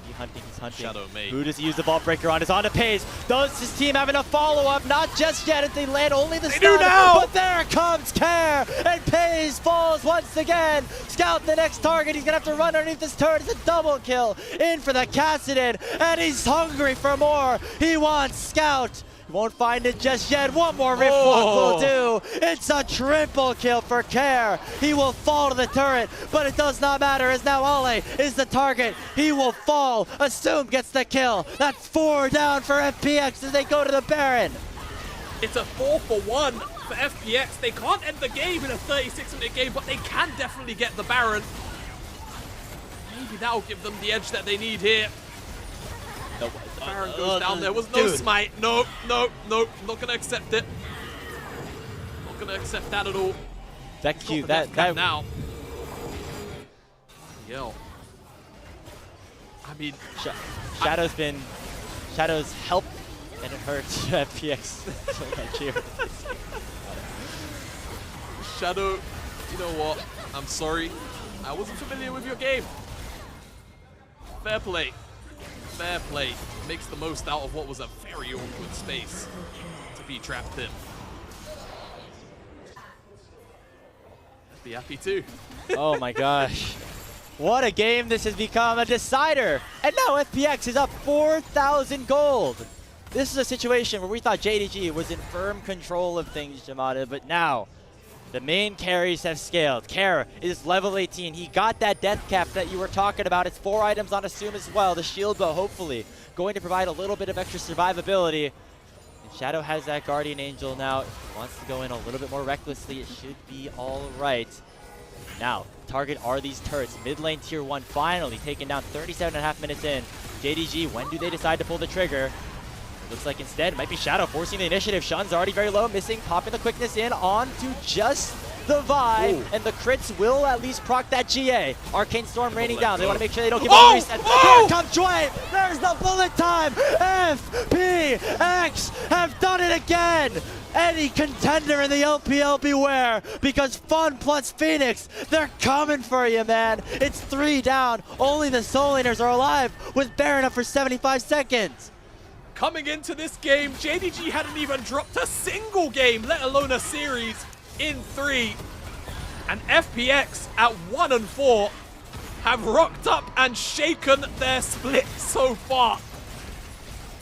He's hunting. Shadow mate. Who does he use the Vault Breaker on? It's on to Peyz. Does his team have enough follow-up? Not just yet. If they land only the stun. But there comes Care. And Peyz falls once again. Scout the next target. He's going to have to run underneath this turret. It's a double kill. In for the Kassadin. And he's hungry for more. He wants Scout. He won't find it just yet. One more Rift Walk will do. It's a triple kill for Care. He will fall to the turret, but it does not matter as now Ale is the target. He will fall. Assume gets the kill. That's 4 down for FPX as they go to the Baron. It's a 4-for-1 for FPX. They can't end the game in a 36-minute game, but they can definitely get the Baron. Maybe that'll give them the edge that they need here. The Baron goes down. There was no smite. Nope. Not gonna accept it. Not gonna accept that at all. That cute. That now. Yo. I mean, Shadow's help, and it hurts FPX. Shadow, you know what? I'm sorry. I wasn't familiar with your game. Fair play. Fair play. Makes the most out of what was a very awkward space to be trapped in. I'd be happy too. Oh my gosh. What a game this has become, a decider. And now FPX is up 4,000 gold. This is a situation where we thought JDG was in firm control of things, Jamada, but now the main carries have scaled. Kara is level 18. He got that death cap that you were talking about. It's 4 items on Assume as well. The shield bow, hopefully, going to provide a little bit of extra survivability. And Shadow has that Guardian Angel now. If he wants to go in a little bit more recklessly, it should be all right. Now, target are these turrets. Mid lane tier 1 finally taken down 37.5 minutes in. JDG, when do they decide to pull the trigger? Looks like instead it might be Shadow forcing the initiative. Shun's already very low, missing, popping the quickness in onto just the Vi. Ooh. And the crits will at least proc that GA. Arcane Storm raining down. They want to make sure they don't give up the reset. Here comes Jwei. There's the bullet time. FPX have done it again. Any contender in the LPL beware, because FunPlus Phoenix, they're coming for you, man. It's 3 down. Only the Soul Laners are alive with Baron up for 75 seconds. Coming into this game, JDG hadn't even dropped a single game, let alone a series, in 3. And FPX at 1 and 4 have rocked up and shaken their split so far.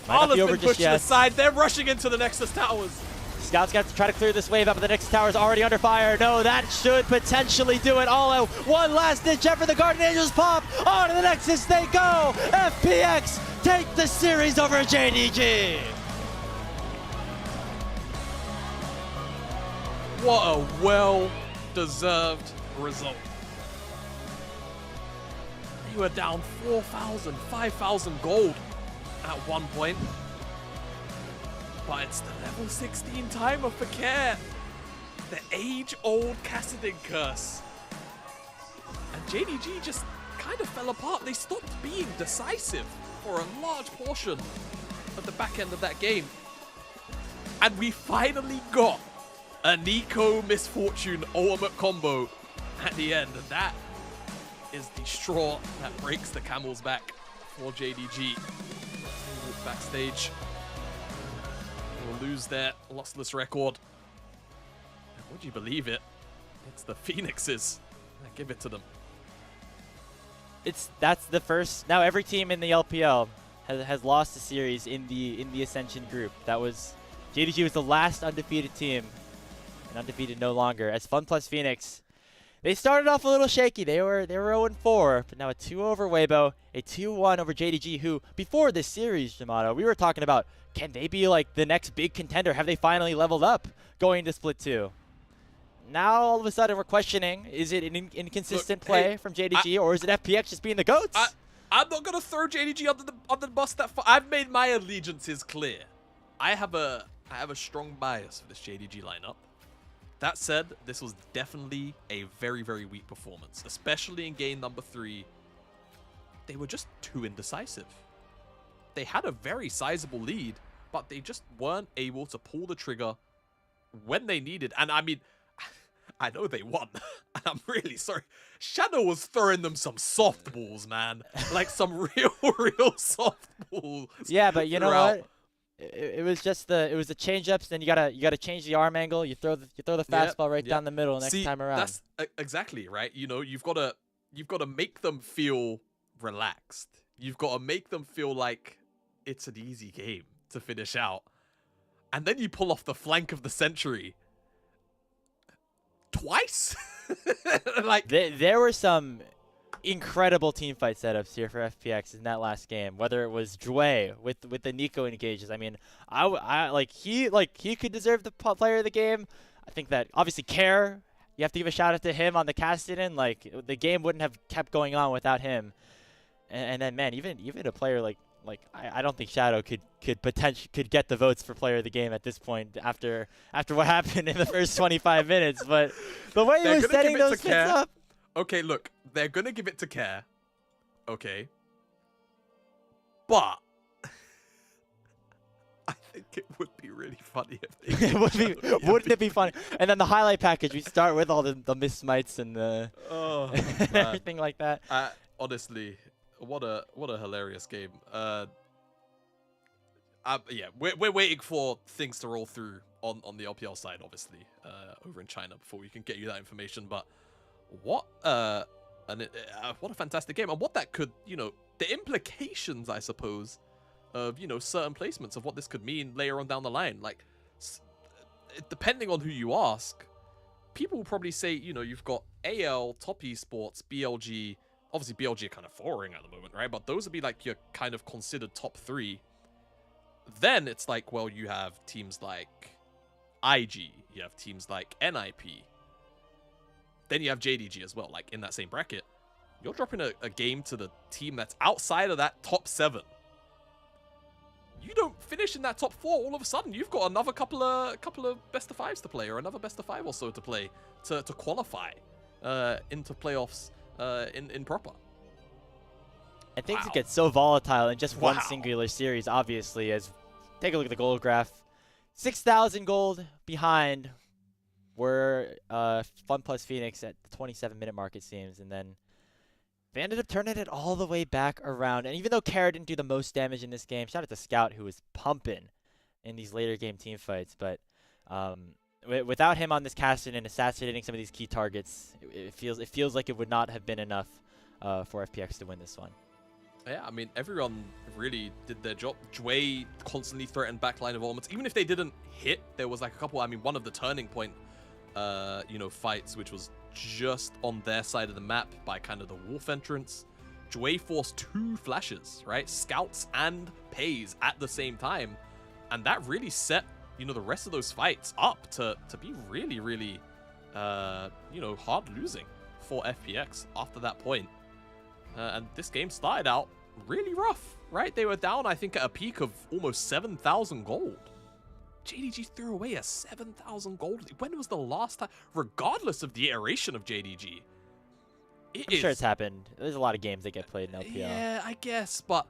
Ala's been pushed to the side. They're rushing into the Nexus Towers. Scout's got to try to clear this wave up, but the Nexus Tower is already under fire. No, that should potentially do it. All out. One last ditch effort. The Guardian Angels pop. On to the Nexus they go. FPX take the series over JDG. What a well-deserved result. They were down 4,000, 5,000 gold at one point. But it's the level 16 timer for Care. The age-old Kassadin curse. And JDG just kind of fell apart. They stopped being decisive for a large portion of the back end of that game. And we finally got a Nico Misfortune ultimate combo at the end. And that is the straw that breaks the camel's back for JDG. Walk backstage. We'll lose their lossless record. And would you believe it? It's the Phoenixes that give it to them. That's the first. Now every team in the LPL has lost a series in the Ascension group. That was JDG was the last undefeated team, and undefeated no longer. As FunPlus Phoenix, they started off a little shaky. They were 0-4, but now a 2 over Weibo, a 2-1 over JDG. Who before this series, Jamada, we were talking about, can they be like the next big contender? Have they finally leveled up going to Split 2? Now all of a sudden we're questioning, is it an inconsistent play from JDG, or is it FPX just being the GOATs? I'm not gonna throw JDG under the bus that far. I've made my allegiances clear. I have a strong bias for this JDG lineup. That said, this was definitely a very, very weak performance, especially in game number 3. They were just too indecisive. They had a very sizable lead, but they just weren't able to pull the trigger when they needed. And I mean, I know they won, and I'm really sorry. Shadow was throwing them some softballs, man. Like some real softballs. Yeah, but you know what? It was just the change-ups. Then you gotta change the arm angle. You throw the fastball right down the middle next time around. That's exactly right. You know, you've got to make them feel relaxed. You've got to make them feel like it's an easy game to finish out, and then you pull off the flank of the century. Twice? Like there were some incredible team fight setups here for FPX in that last game. Whether it was Jwei with the Nico engages. I mean, he could deserve the player of the game. I think that obviously Care, you have to give a shout out to him on the cast-in. Like the game wouldn't have kept going on without him. And then man, even a player like I don't think Shadow could get the votes for player of the game at this point after what happened in the first 25 minutes. But the way he was setting those hits up. Okay, look, they're gonna give it to Care. Okay, but I think it would be really funny if they. Wouldn't it be funny? And then the highlight package, we start with all the miss smites and the and everything like that. Honestly. What a hilarious game. Yeah, we're waiting for things to roll through on the LPL side, obviously, over in China before we can get you that information. But what a fantastic game, and what that could, the implications, I suppose, of certain placements of what this could mean later on down the line. Like, depending on who you ask, people will probably say, you've got AL, Top Esports, BLG. Obviously, BLG are kind of following at the moment, right? But those would be like your kind of considered top 3. Then it's like, well, you have teams like IG. You have teams like NIP. Then you have JDG as well, like in that same bracket. You're dropping a game to the team that's outside of that top 7. You don't finish in that top 4, all of a sudden you've got another couple of best of 5s to play, or another best of 5 or so to play to qualify into playoffs. In proper. And things get so volatile in just one singular series, obviously, as take a look at the gold graph. 6,000 gold behind were FunPlus Phoenix at the 27-minute mark, it seems, and then they ended up turning it all the way back around. And even though Kara didn't do the most damage in this game, shout out to Scout, who was pumping in these later game team fights, but without him on this cast and assassinating some of these key targets, it feels like it would not have been enough for FPX to win this one. Yeah, I mean, everyone really did their job. Jwei constantly threatened backline involvements. Even if they didn't hit, there was like a couple, I mean, one of the turning point, fights, which was just on their side of the map by kind of the wolf entrance. Jwei forced 2 flashes, right? Scouts and Peyz at the same time. And that really set the rest of those fights up to be really, really, hard losing for FPX after that point. And this game started out really rough, right? They were down, I think, at a peak of almost 7,000 gold. JDG threw away a 7,000 gold. When was the last time? Regardless of the iteration of JDG. I'm sure it's happened. There's a lot of games that get played in LPL. Yeah, I guess, but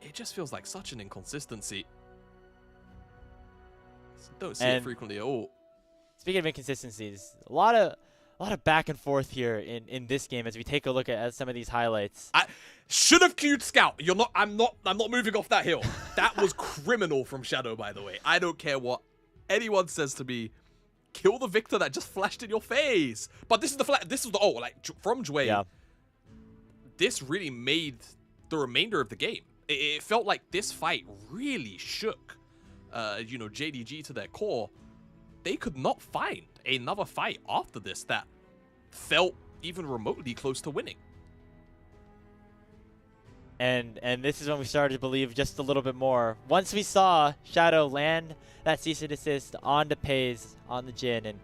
it just feels like such an inconsistency. Don't see it frequently at all. Speaking of inconsistencies, a lot back and forth here in this game as we take a look at some of these highlights. I should have queued Scout. I'm not moving off that hill. That was criminal from Shadow, by the way. I don't care what anyone says to me. Kill the Victor that just flashed in your face. But this is from Jwei. Yeah. This really made the remainder of the game. It felt like this fight really shook, JDG to their core. They could not find another fight after this that felt even remotely close to winning. And this is when we started to believe just a little bit more. Once we saw Shadow land that cease and desist onto Peyz on the Jhin, and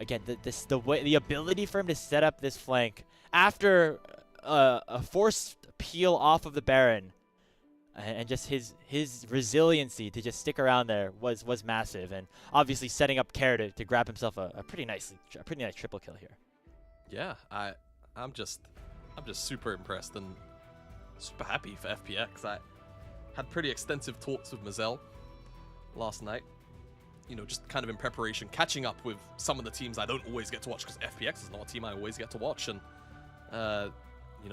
again the ability for him to set up this flank after a forced peel off of the Baron, and just his resiliency to just stick around there was massive, and obviously setting up Care to grab himself a pretty nice triple kill here. Yeah, I'm just super impressed and super happy for FPX. I had pretty extensive talks with Mazel last night, just kind of in preparation, catching up with some of the teams I don't always get to watch, because FPX is not a team I always get to watch, and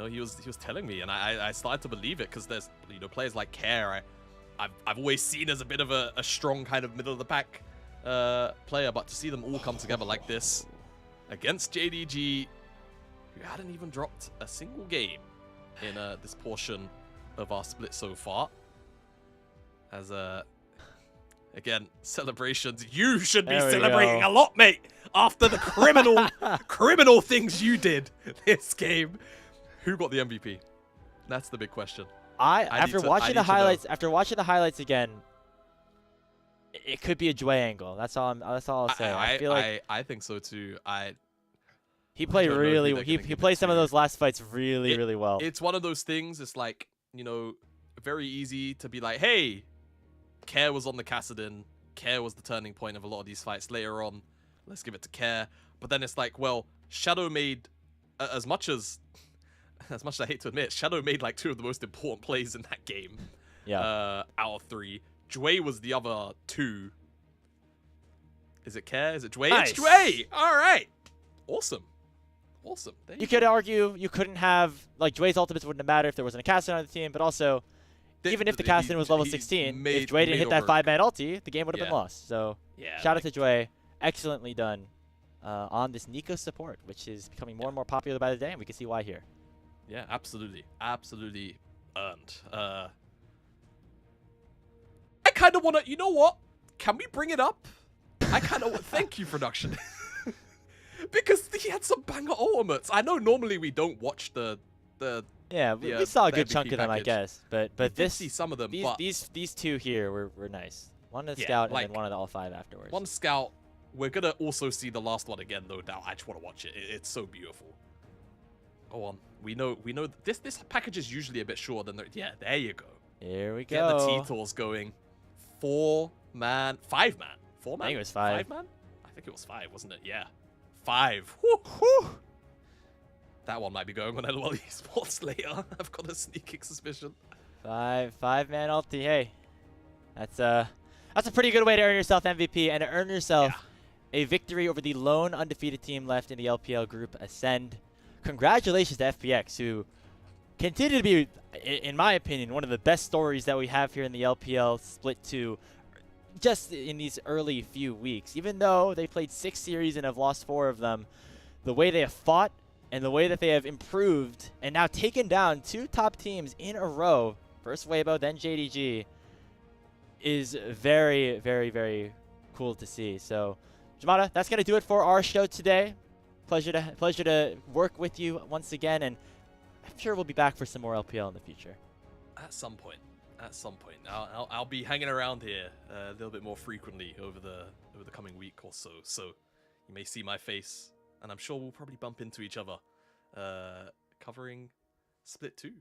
he was telling me, and I started to believe it, because there's players like Care I've always seen as a bit of a strong kind of middle of the pack player, but to see them all come together like this against JDG, who hadn't even dropped a single game in this portion of our split so far, as again, celebrations. You should be celebrating a lot, mate, after the criminal things you did this game. Who got the MVP? That's the big question. After watching the highlights again, it could be a Jwei angle. That's all I'll say. I think so too. He played he played some of those last fights really well. It's one of those things. It's like, very easy to be like, hey, Care was on the Kassadin. Care was the turning point of a lot of these fights later on. Let's give it to Care. But then it's like, well, Shadow made, as much as I hate to admit, Shadow made like 2 of the most important plays in that game. Yeah. Out of 3. Jwei was the other 2. Is it Care? Is it Jwei? Nice. It's Jwei! All right. Awesome. You could argue you couldn't have, like, Jwei's ultimates wouldn't have mattered if there wasn't a Kassadin on the team, but also, even if the Kassadin was level 16, if Jwei didn't hit that 5-man ulti, the game would have been lost. So, shout out to Jwei. Excellently done on this Nico support, which is becoming more and more popular by the day, and we can see why here. Yeah, absolutely. Absolutely earned. I kind of want to, you know what? Can we bring it up? I kind of thank you, production. Because he had some banger ultimates. I know normally we don't watch the we saw a good chunk of them, I guess. But this, see some of them. These 2 here were nice. One of the Scout and then one of the all 5 afterwards. One Scout. We're gonna also see the last one again, though. Now I just want to watch it. It's so beautiful. Go on. We know this package is usually a bit shorter than there you go. Here we Get go. the T-Tools going. 4-man, 5-man, 4-man. I think it was 5. 5-man. I think it was 5, wasn't it? Yeah. 5. Whew. That one might be going on lolesports later. I've got a sneaking suspicion. 5-man ulti. Hey, that's a pretty good way to earn yourself MVP and to earn yourself a victory over the lone undefeated team left in the LPL group Ascend. Congratulations to FPX, who continue to be, in my opinion, one of the best stories that we have here in the LPL Split 2. Just in these early few weeks, even though they played 6 series and have lost 4 of them, the way they have fought and the way that they have improved and now taken down 2 top teams in a row, first Weibo, then JDG, is very, very, very cool to see. So, Jamada, that's going to do it for our show today. Pleasure to work with you once again, and I'm sure we'll be back for some more LPL in the future. At some point. I'll be hanging around here a little bit more frequently over the coming week or so. So you may see my face, and I'm sure we'll probably bump into each other covering Split 2.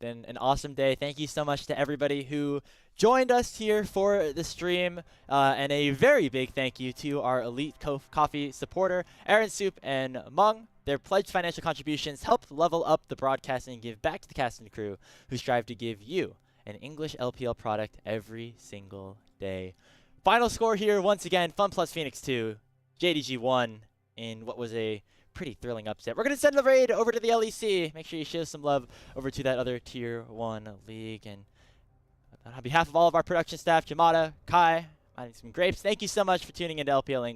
Been an awesome day. Thank you so much to everybody who joined us here for the stream, and a very big thank you to our Elite Coffee supporter, Aaron Soup and Mung. Their pledged financial contributions help level up the broadcasting and give back to the cast and crew who strive to give you an English LPL product every single day. Final score here, once again, FunPlus Phoenix 2, JDG 1. in what was a pretty thrilling upset. We're going to send the raid over to the LEC. Make sure you show some love over to that other Tier 1 league. And on behalf of all of our production staff, Jamada, Kai, my name's Grapes, thank you so much for tuning into LPL English.